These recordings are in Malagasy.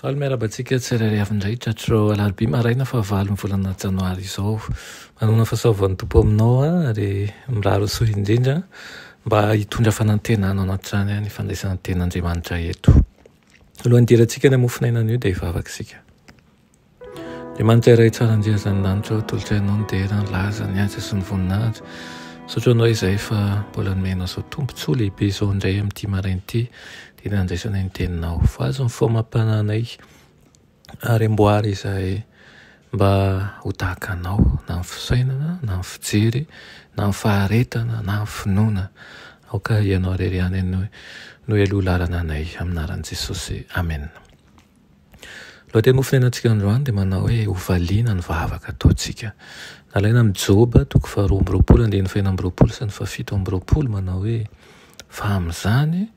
Faly miarabantsika tsirairay avin-drahitra tro alarobia maraina fa 8 volana janoary izao. Manona fahasoavan'ny tompo aminao ary miraro soa indrindra mba hitondra fanantenana ao anaty trano ny fandraisana ten'Andriamanitra eto. Alohan'ny dirantsika ny mofinainana io dia hivavaka isika. Andriamanitra iray tsara indrindra izany lanitra tolotra ianao ny dera ny laza ny asa sy ny voninahitra. Saotra anao izay fa mbola nomenao izao tombontsoa lehibe izao indray amin'ity maraina ity dia nandraisana ny teninao. Voazo ny fomam-pananay ary amboary izay mba ho tahaka anao na ny fisainana, na ny fijery, na ny faharetana, na ny finoana. Aoka ianao ariariany no aloha lalana anay aminaran'i Jesosy. Amen. Lohateny mofinainantsika androany dia manao hoe hovaliana ny vavaka ataontsika. Nalaina amin'ny Joba 2:20 sy ny 7:20 manao hoe fa amin'izany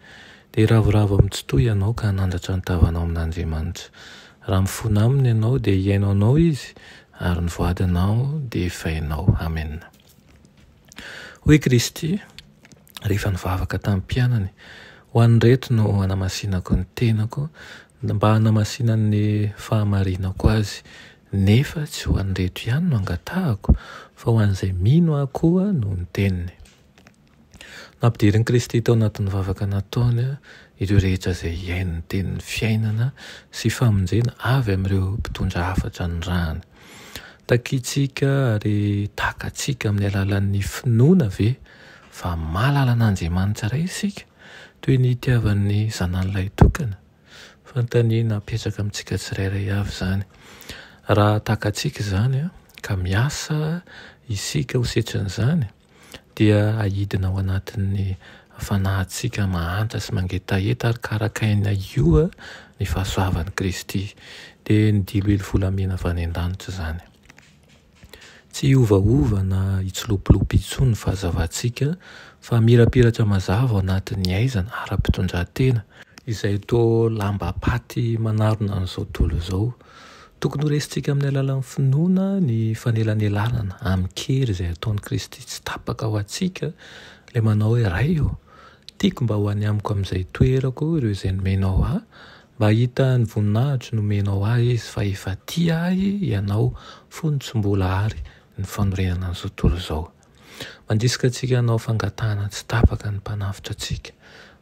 dia ravoravo amin'ny tsitoy ianao ka nandratra ny tavanao amin'Andriamanitra. Raha mifona aminy ianao dia hiainao anao izy ary ny voadinao dia efainao. Amen. Hoy Kristy rehefa nivavaka tamin'ny mpianany, ho an'ny reto no hanamasinako ny tenako mba hanamasinan'ny fahamarinako azy, nefa tsy ho an'ny reto ihany no angatahako fa ho an'izay mino aho koa no ny teniny. Nampidirin'i Kristy tao anatin'ny vavaka nataony ireo rehetra izay hiaino ny tenin'ny fiainana sy famonjena avy amin'ireo mpitondra hafatra ny rany. Takiantsika ary takatsika amin'ny alalan'ny finoana ve fa mahalala an'Andriamanitra iray isika toy ny itiavan'ny zanan'ilay tokana. Fanontaniana apetraka amintsika tsirairay avy izany. Raha takatsika izany ka miasa isika ho setrin'izany dia ahidina ao anatin'ny fanahintsika mahantra sy mangetaheta ary karakaina io ny fahasoavan'i Kristy dia ny dilo volamena avy any an-danitra izany. Tsy hiovaova na hitsilopilopy intsony ny fahazavantsika fa mirapiratra mazava ao anatin'ny aizana ara-pitondran-tena izay toa lamba paty manarona an'izao tontolo izao. Tokony ho resintsika amin'ny alalan'ny finoana ny fanelanelanana amin'ny kery izay ataon'i Kristy tsy tapaka ho antsika, ilay manao hoe ray tiako mba ho any amiko amin'izay toerako ireo izay nomenao ahy, mba hita ny voninahitry nomenao ahy izy fa efa tia ahy ianao fony tsy mbola ary ny fanorenana an'izao tontolo izao. Mandrisika antsika hanao fangatahana tsy tapaka ny mpanafitra antsika,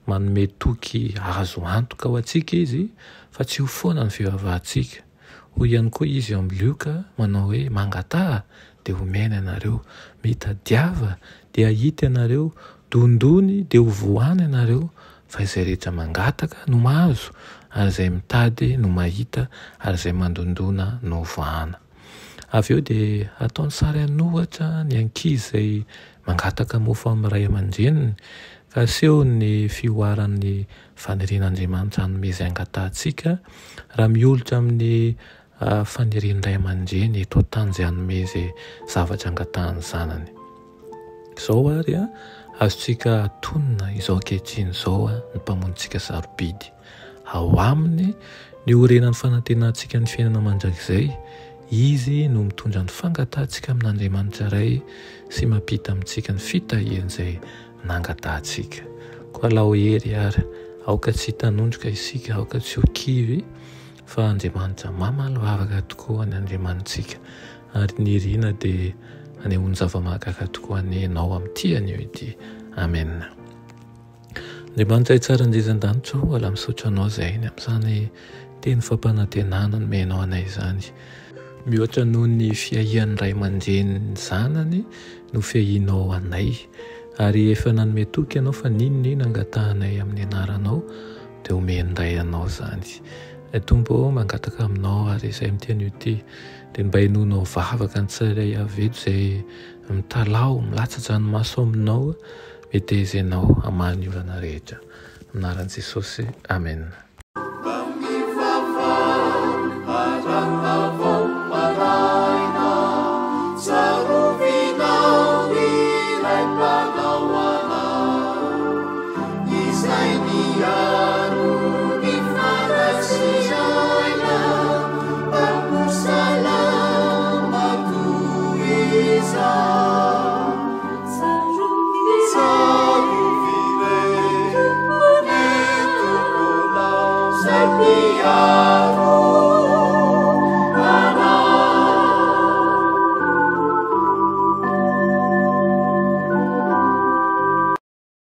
manome toky azo antoka ho antsika izy fa tsy ho foana ny fivavahantsika. Hoy ihany koa izy eo amin'ny Lioka manao hoe mangataha dia homena ianareo, mitadiava dia hita ianareo, dondony dia ho voany ianareo, fa izay rehetra mangataka no mahazo ary izay mitady no mahita ary izay mandondona no voana. Avy eo dia ataony sary anohatra ny ankizy izay mangataka mofo amin'ny ray aman-dreniny ka aseho ny fioaran'ny fanirian'Andriamanitra hanome izay angatahantsika raha miolotra amin'ny fanirian'ny ray aman-dreny eto an-tany izay hanome izay zavatra angatahany zanany. Izao ary azontsika atonina izao ankehitriny izao ny mpamonjitsika sarobidy. Ao aminy ny orenan'ny fanantenantsika ny fiainana mandrakizay, izy no mitondra ny fangatahantsika amin'Andriamanitra iray sy mampita amintsika ny fitahiana izay nangatahantsika. Koa lao hery ary, aoka tsy hitanondroka isika, aoka tsy ho kivy fa Andriamanitra mamaly vavaka tokoa ny Andriamanitsika ary ny riana dia anehoany zava-mahagaga tokoa ny ianao amin'ity anio ity. Amen. Andriamanitra tsara indrindran-danitra ala misaotra anao izay ny amin'izany teny fampanantenana nomenao anay izany. Mihoatra noho ny fiahian'ny ray aman-dreniny zanany no fiahianao anay ary efa nanome toky ianao fa ninona angatahanay amin'ny anaranao dia omendray anao izany. Tompo mangataka aminao ary izay amin'ity anio ity dia mba hinonao vavaka ny tsirairay avy eto izay mitalao milatsatra ny maso aminao, metezenao hamany olana rehetra. Anaran'i Jesosy. Amen. Salam, aku a